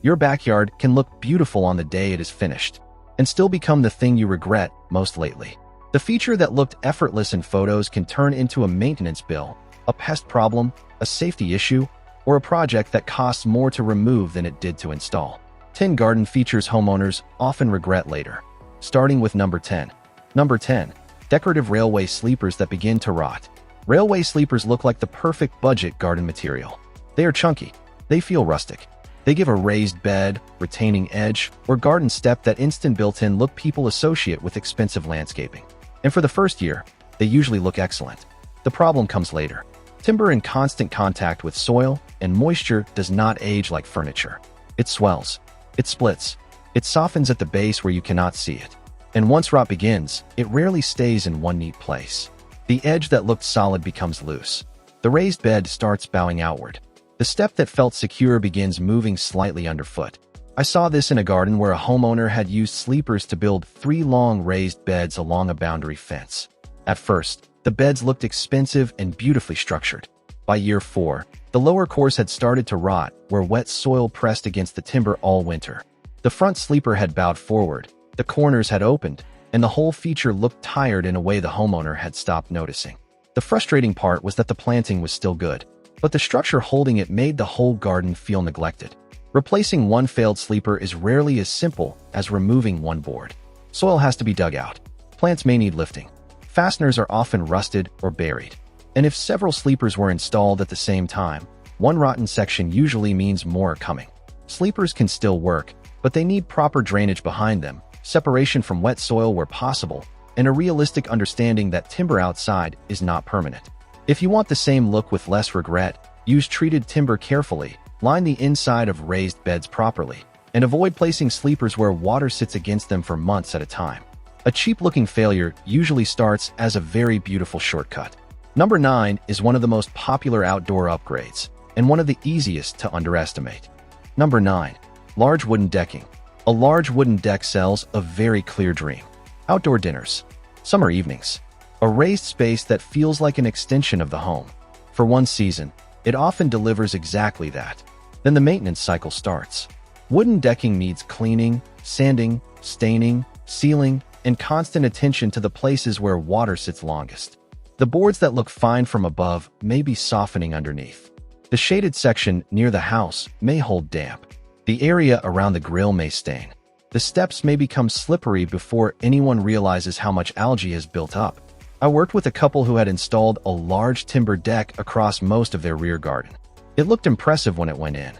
Your backyard can look beautiful on the day it is finished, and still become the thing you regret most lately. The feature that looked effortless in photos can turn into a maintenance bill, a pest problem, a safety issue, or a project that costs more to remove than it did to install. 10 garden features homeowners often regret later. Starting with number 10. Number 10. Decorative railway sleepers that begin to rot. Railway sleepers look like the perfect budget garden material. They are chunky. They feel rustic. They give a raised bed, retaining edge, or garden step that instant built-in look people associate with expensive landscaping. And for the first year, they usually look excellent. The problem comes later. Timber in constant contact with soil and moisture does not age like furniture. It swells. It splits. It softens at the base where you cannot see it. And once rot begins, it rarely stays in one neat place. The edge that looked solid becomes loose. The raised bed starts bowing outward. The step that felt secure begins moving slightly underfoot. I saw this in a garden where a homeowner had used sleepers to build 3 long raised beds along a boundary fence. At first, the beds looked expensive and beautifully structured. By year 4, the lower course had started to rot where wet soil pressed against the timber all winter. The front sleeper had bowed forward, the corners had opened, and the whole feature looked tired in a way the homeowner had stopped noticing. The frustrating part was that the planting was still good, but the structure holding it made the whole garden feel neglected. Replacing one failed sleeper is rarely as simple as removing one board. Soil has to be dug out. Plants may need lifting. Fasteners are often rusted or buried. And if several sleepers were installed at the same time, one rotten section usually means more are coming. Sleepers can still work, but they need proper drainage behind them, separation from wet soil where possible, and a realistic understanding that timber outside is not permanent. If you want the same look with less regret, use treated timber carefully, line the inside of raised beds properly, and avoid placing sleepers where water sits against them for months at a time. A cheap-looking failure usually starts as a very beautiful shortcut. Number 9 is one of the most popular outdoor upgrades, and one of the easiest to underestimate. Number 9. Large wooden decking. A large wooden deck sells a very clear dream. Outdoor dinners. Summer evenings. A raised space that feels like an extension of the home. For one season, it often delivers exactly that. Then the maintenance cycle starts. Wooden decking needs cleaning, sanding, staining, sealing, and constant attention to the places where water sits longest. The boards that look fine from above may be softening underneath. The shaded section near the house may hold damp. The area around the grill may stain. The steps may become slippery before anyone realizes how much algae has built up. I worked with a couple who had installed a large timber deck across most of their rear garden. It looked impressive when it went in.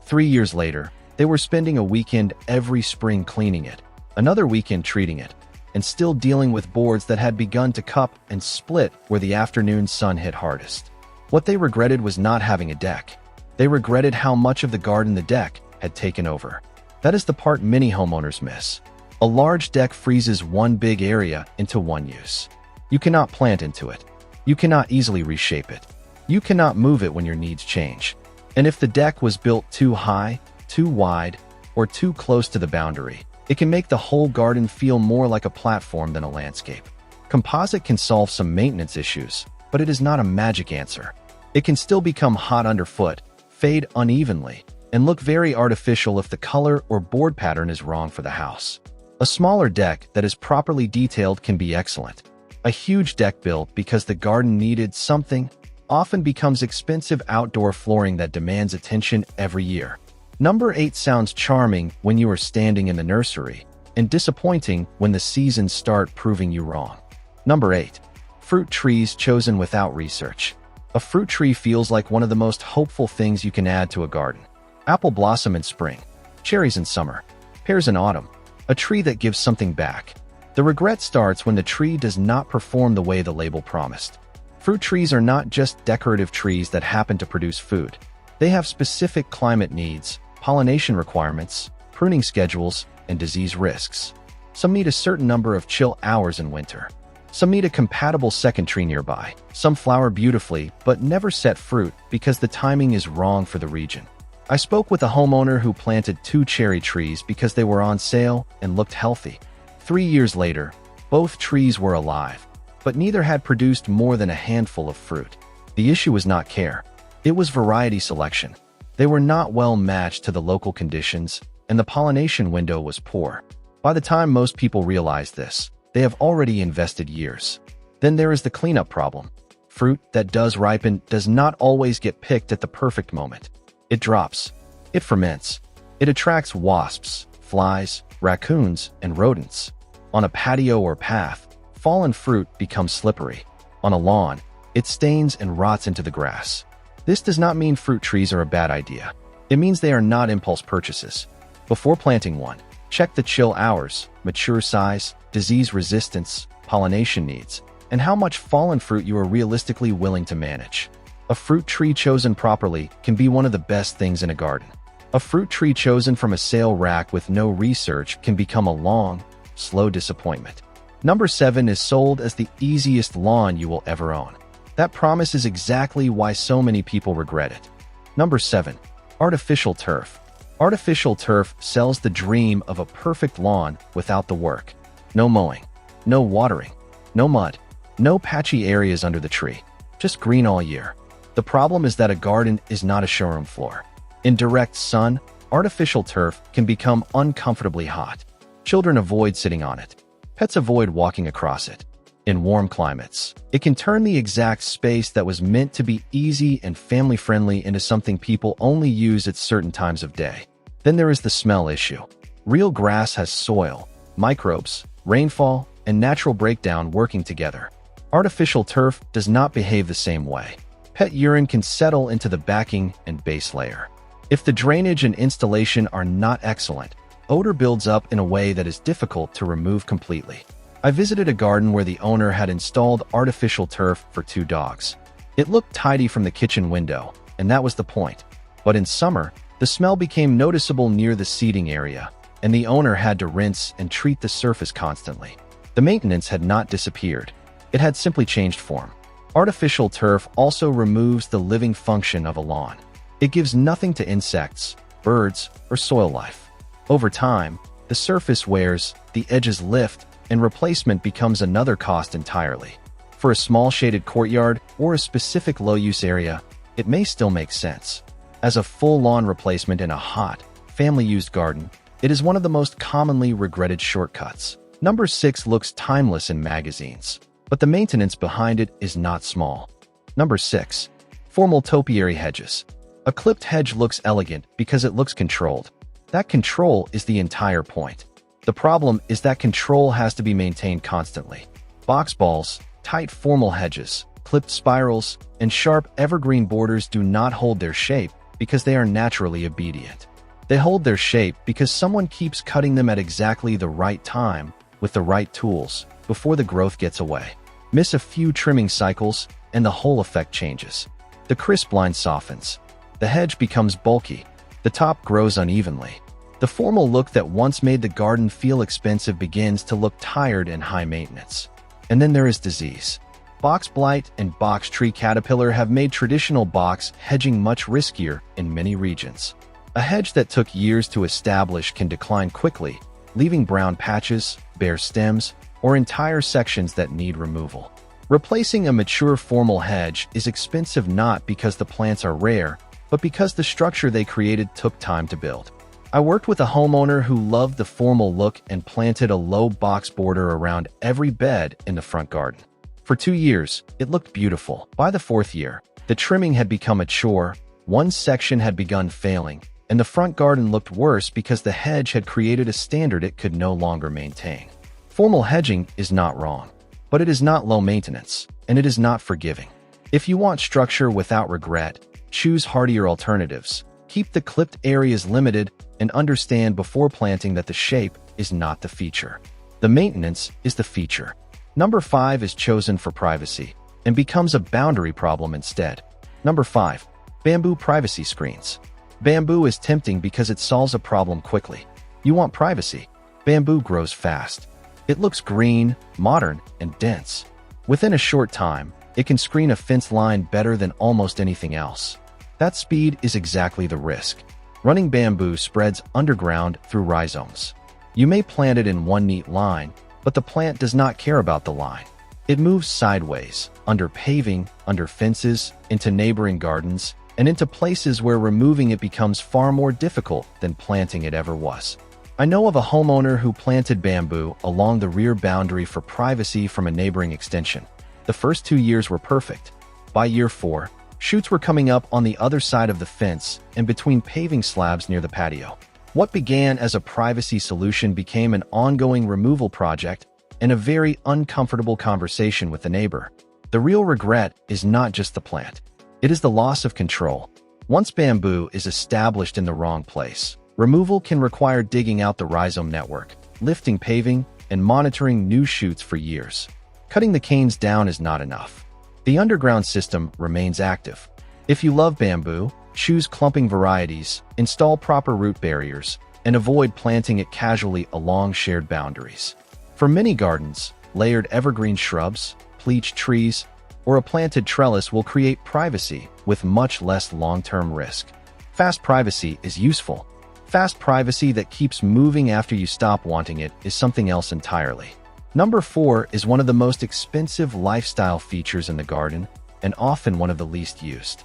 3 years later, they were spending a weekend every spring cleaning it, another weekend treating it, and still dealing with boards that had begun to cup and split where the afternoon sun hit hardest. What they regretted was not having a deck. They regretted how much of the garden the deck had taken over. That is the part many homeowners miss. A large deck freezes one big area into one use. You cannot plant into it. You cannot easily reshape it. You cannot move it when your needs change. And if the deck was built too high, too wide, or too close to the boundary, it can make the whole garden feel more like a platform than a landscape. Composite can solve some maintenance issues, but it is not a magic answer. It can still become hot underfoot, fade unevenly, and look very artificial if the color or board pattern is wrong for the house. A smaller deck that is properly detailed can be excellent. A huge deck built because the garden needed something often becomes expensive outdoor flooring that demands attention every year. Number 8 sounds charming when you are standing in the nursery, and disappointing when the seasons start proving you wrong. Number 8. Fruit trees chosen without research. A fruit tree feels like one of the most hopeful things you can add to a garden. Apple blossom in spring, cherries in summer, pears in autumn. A tree that gives something back. The regret starts when the tree does not perform the way the label promised. Fruit trees are not just decorative trees that happen to produce food. They have specific climate needs, pollination requirements, pruning schedules, and disease risks. Some need a certain number of chill hours in winter. Some need a compatible second tree nearby. Some flower beautifully but never set fruit because the timing is wrong for the region. I spoke with a homeowner who planted 2 cherry trees because they were on sale and looked healthy. 3 years later, both trees were alive, but neither had produced more than a handful of fruit. The issue was not care. It was variety selection. They were not well matched to the local conditions, and the pollination window was poor. By the time most people realize this, they have already invested years. Then there is the cleanup problem. Fruit that does ripen does not always get picked at the perfect moment. It drops. It ferments. It attracts wasps, flies, raccoons, and rodents. On a patio or path, fallen fruit becomes slippery. On a lawn, it stains and rots into the grass. This does not mean fruit trees are a bad idea. It means they are not impulse purchases. Before planting one, check the chill hours, mature size, disease resistance, pollination needs, and how much fallen fruit you are realistically willing to manage. A fruit tree chosen properly can be one of the best things in a garden. A fruit tree chosen from a sale rack with no research can become a long, slow disappointment. Number 7 is sold as the easiest lawn you will ever own. That promise is exactly why so many people regret it. Number 7. Artificial turf. Artificial turf sells the dream of a perfect lawn without the work. No mowing, no watering, no mud, no patchy areas under the tree, just green all year. The problem is that a garden is not a showroom floor. In direct sun, artificial turf can become uncomfortably hot. Children avoid sitting on it. Pets avoid walking across it. In warm climates, it can turn the exact space that was meant to be easy and family-friendly into something people only use at certain times of day. Then there is the smell issue. Real grass has soil, microbes, rainfall, and natural breakdown working together. Artificial turf does not behave the same way. Pet urine can settle into the backing and base layer. If the drainage and installation are not excellent, odor builds up in a way that is difficult to remove completely. I visited a garden where the owner had installed artificial turf for 2 dogs. It looked tidy from the kitchen window, and that was the point. But in summer, the smell became noticeable near the seating area, and the owner had to rinse and treat the surface constantly. The maintenance had not disappeared. It had simply changed form. Artificial turf also removes the living function of a lawn. It gives nothing to insects, birds, or soil life. Over time, the surface wears, the edges lift, and replacement becomes another cost entirely. For a small shaded courtyard or a specific low-use area, it may still make sense. As a full lawn replacement in a hot, family-used garden, it is one of the most commonly regretted shortcuts. Number 6 looks timeless in magazines, but the maintenance behind it is not small. Number 6. Formal topiary hedges. A clipped hedge looks elegant because it looks controlled. That control is the entire point. The problem is that control has to be maintained constantly. Box balls, tight formal hedges, clipped spirals, and sharp evergreen borders do not hold their shape because they are naturally obedient. They hold their shape because someone keeps cutting them at exactly the right time with the right tools before the growth gets away. Miss a few trimming cycles and the whole effect changes. The crisp line softens. The hedge becomes bulky. The top grows unevenly. The formal look that once made the garden feel expensive begins to look tired and high maintenance. And then there is disease. Box blight and box tree caterpillar have made traditional box hedging much riskier in many regions. A hedge that took years to establish can decline quickly, leaving brown patches, bare stems, or entire sections that need removal. Replacing a mature formal hedge is expensive not because the plants are rare, but because the structure they created took time to build. I worked with a homeowner who loved the formal look and planted a low box border around every bed in the front garden. For 2 years, it looked beautiful. By the 4th year, the trimming had become a chore, one section had begun failing, and the front garden looked worse because the hedge had created a standard it could no longer maintain. Formal hedging is not wrong, but it is not low maintenance, and it is not forgiving. If you want structure without regret, choose hardier alternatives. Keep the clipped areas limited and understand before planting that the shape is not the feature. The maintenance is the feature. Number 5 is chosen for privacy and becomes a boundary problem instead. Number 5. Bamboo privacy screens. Bamboo is tempting because it solves a problem quickly. You want privacy. Bamboo grows fast. It looks green, modern, and dense. Within a short time, it can screen a fence line better than almost anything else. That speed is exactly the risk. Running bamboo spreads underground through rhizomes. You may plant it in one neat line, but the plant does not care about the line. It moves sideways, under paving, under fences, into neighboring gardens, and into places where removing it becomes far more difficult than planting it ever was. I know of a homeowner who planted bamboo along the rear boundary for privacy from a neighboring extension. The first 2 years were perfect. By year 4, shoots were coming up on the other side of the fence and between paving slabs near the patio. What began as a privacy solution became an ongoing removal project and a very uncomfortable conversation with the neighbor. The real regret is not just the plant. It is the loss of control. Once bamboo is established in the wrong place, removal can require digging out the rhizome network, lifting paving, and monitoring new shoots for years. Cutting the canes down is not enough. The underground system remains active. If you love bamboo, choose clumping varieties, install proper root barriers, and avoid planting it casually along shared boundaries. For many gardens, layered evergreen shrubs, pleached trees, or a planted trellis will create privacy with much less long-term risk. Fast privacy is useful. Fast privacy that keeps moving after you stop wanting it is something else entirely. Number 4 is one of the most expensive lifestyle features in the garden and often one of the least used.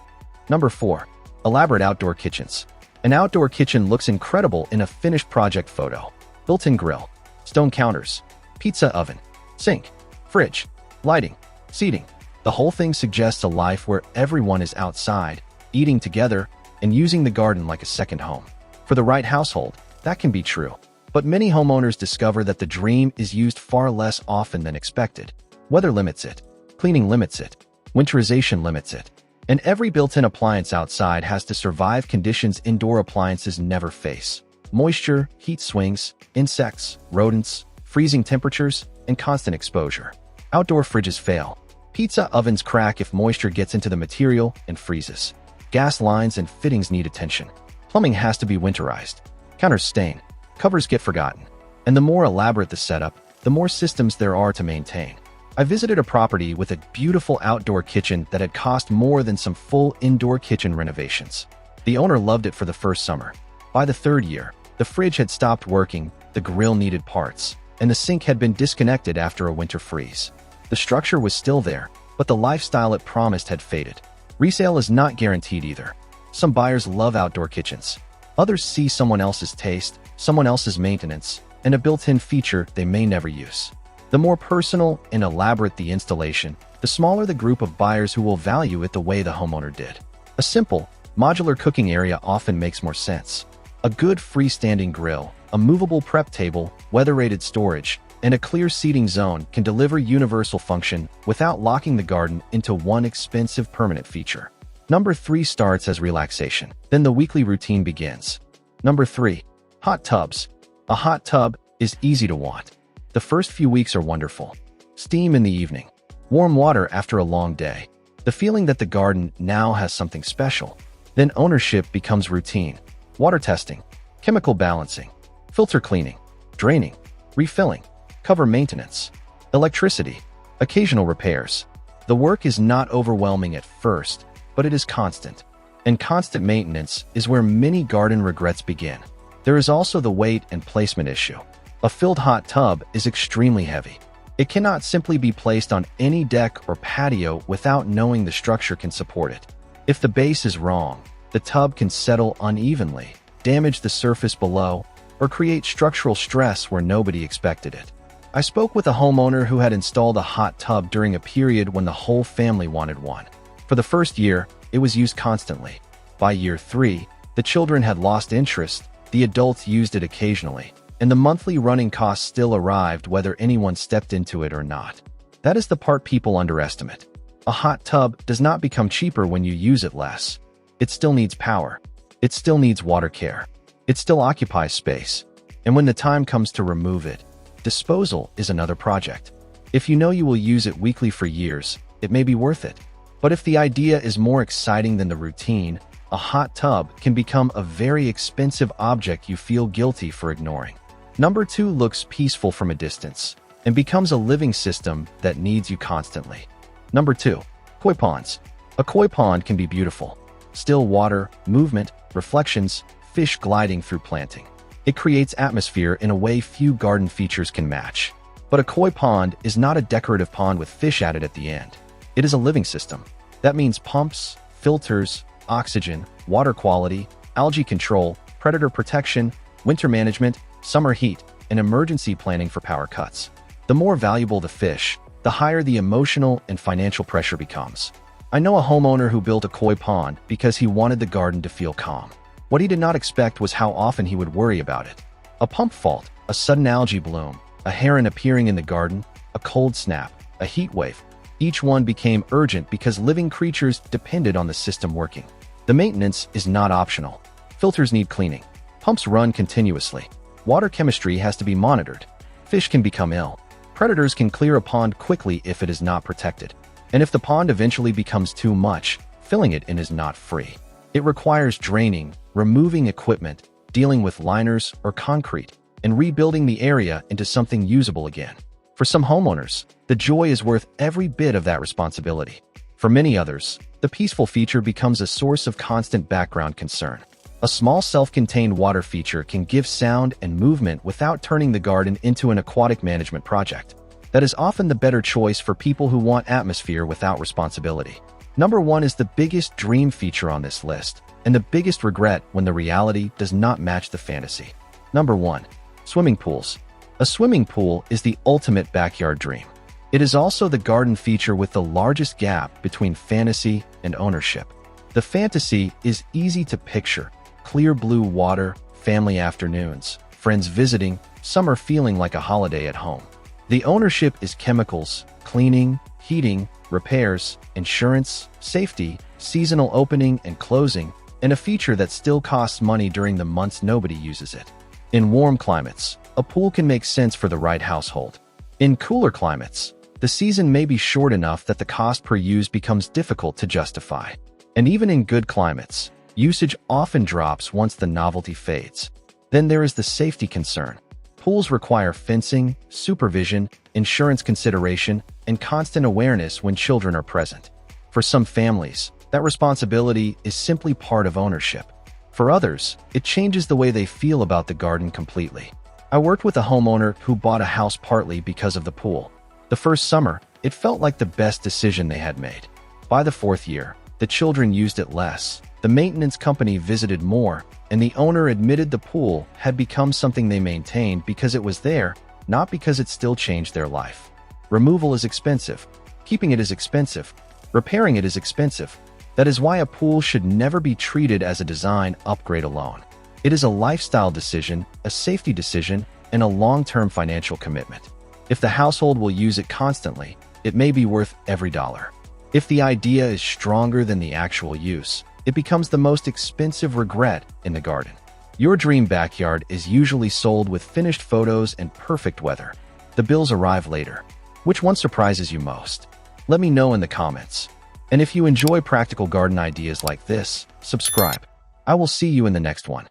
Number 4. Elaborate outdoor kitchens. An outdoor kitchen looks incredible in a finished project photo. Built-in grill, stone counters, pizza oven, sink, fridge, lighting, seating. The whole thing suggests a life where everyone is outside, eating together, and using the garden like a second home. For the right household, that can be true. But many homeowners discover that the dream is used far less often than expected. Weather limits it. Cleaning limits it. Winterization limits it. And every built-in appliance outside has to survive conditions indoor appliances never face. Moisture, heat swings, insects, rodents, freezing temperatures, and constant exposure. Outdoor fridges fail. Pizza ovens crack if moisture gets into the material and freezes. Gas lines and fittings need attention. Plumbing has to be winterized. Counters stain. Covers get forgotten. And the more elaborate the setup, the more systems there are to maintain. I visited a property with a beautiful outdoor kitchen that had cost more than some full indoor kitchen renovations. The owner loved it for the first summer. By the 3rd year, the fridge had stopped working, the grill needed parts, and the sink had been disconnected after a winter freeze. The structure was still there, but the lifestyle it promised had faded. Resale is not guaranteed either. Some buyers love outdoor kitchens. Others see someone else's taste, someone else's maintenance, and a built-in feature they may never use. The more personal and elaborate the installation, the smaller the group of buyers who will value it the way the homeowner did. A simple, modular cooking area often makes more sense. A good freestanding grill, a movable prep table, weather-rated storage, and a clear seating zone can deliver universal function without locking the garden into one expensive permanent feature. Number 3 starts as relaxation. Then the weekly routine begins. Number 3. Hot tubs. A hot tub is easy to want. The first few weeks are wonderful. Steam in the evening. Warm water after a long day. The feeling that the garden now has something special. Then ownership becomes routine. Water testing. Chemical balancing. Filter cleaning. Draining. Refilling. Cover maintenance. Electricity. Occasional repairs. The work is not overwhelming at first, but it is constant. And constant maintenance is where many garden regrets begin. There is also the weight and placement issue. A filled hot tub is extremely heavy. It cannot simply be placed on any deck or patio without knowing the structure can support it. If the base is wrong, the tub can settle unevenly, damage the surface below, or create structural stress where nobody expected it. I spoke with a homeowner who had installed a hot tub during a period when the whole family wanted one. For the first year, it was used constantly. By year 3, the children had lost interest, the adults used it occasionally, and the monthly running costs still arrived whether anyone stepped into it or not. That is the part people underestimate. A hot tub does not become cheaper when you use it less. It still needs power. It still needs water care. It still occupies space. And when the time comes to remove it, disposal is another project. If you know you will use it weekly for years, it may be worth it. But if the idea is more exciting than the routine, a hot tub can become a very expensive object you feel guilty for ignoring. Number 2 looks peaceful from a distance and becomes a living system that needs you constantly. Number 2. Koi ponds. A koi pond can be beautiful. Still water, movement, reflections, fish gliding through planting. It creates atmosphere in a way few garden features can match. But a koi pond is not a decorative pond with fish added at the end. It is a living system. That means pumps, filters, oxygen, water quality, algae control, predator protection, winter management, summer heat, and emergency planning for power cuts. The more valuable the fish, the higher the emotional and financial pressure becomes. I know a homeowner who built a koi pond because he wanted the garden to feel calm. What he did not expect was how often he would worry about it. A pump fault, a sudden algae bloom, a heron appearing in the garden, a cold snap, a heat wave. Each one became urgent because living creatures depended on the system working. The maintenance is not optional. Filters need cleaning. Pumps run continuously. Water chemistry has to be monitored. Fish can become ill. Predators can clear a pond quickly if it is not protected. And if the pond eventually becomes too much, filling it in is not free. It requires draining, removing equipment, dealing with liners or concrete, and rebuilding the area into something usable again. For some homeowners, the joy is worth every bit of that responsibility. For many others, the peaceful feature becomes a source of constant background concern. A small self-contained water feature can give sound and movement without turning the garden into an aquatic management project. That is often the better choice for people who want atmosphere without responsibility. Number 1 is the biggest dream feature on this list, and the biggest regret when the reality does not match the fantasy. Number 1. Swimming pools. A swimming pool is the ultimate backyard dream. It is also the garden feature with the largest gap between fantasy and ownership. The fantasy is easy to picture: clear blue water, family afternoons, friends visiting, summer feeling like a holiday at home. The ownership is chemicals, cleaning, heating, repairs, insurance, safety, seasonal opening and closing, and a feature that still costs money during the months nobody uses it. In warm climates, a pool can make sense for the right household. In cooler climates, the season may be short enough that the cost per use becomes difficult to justify. And even in good climates, usage often drops once the novelty fades. Then there is the safety concern. Pools require fencing, supervision, insurance consideration, and constant awareness when children are present. For some families, that responsibility is simply part of ownership. For others, it changes the way they feel about the garden completely. I worked with a homeowner who bought a house partly because of the pool. The first summer, it felt like the best decision they had made. By the 4th year, the children used it less, the maintenance company visited more, and the owner admitted the pool had become something they maintained because it was there, not because it still changed their life. Removal is expensive. Keeping it is expensive. Repairing it is expensive. That is why a pool should never be treated as a design upgrade alone. It is a lifestyle decision, a safety decision, and a long-term financial commitment. If the household will use it constantly, it may be worth every dollar. If the idea is stronger than the actual use, it becomes the most expensive regret in the garden. Your dream backyard is usually sold with finished photos and perfect weather. The bills arrive later. Which one surprises you most? Let me know in the comments. And if you enjoy practical garden ideas like this, subscribe. I will see you in the next one.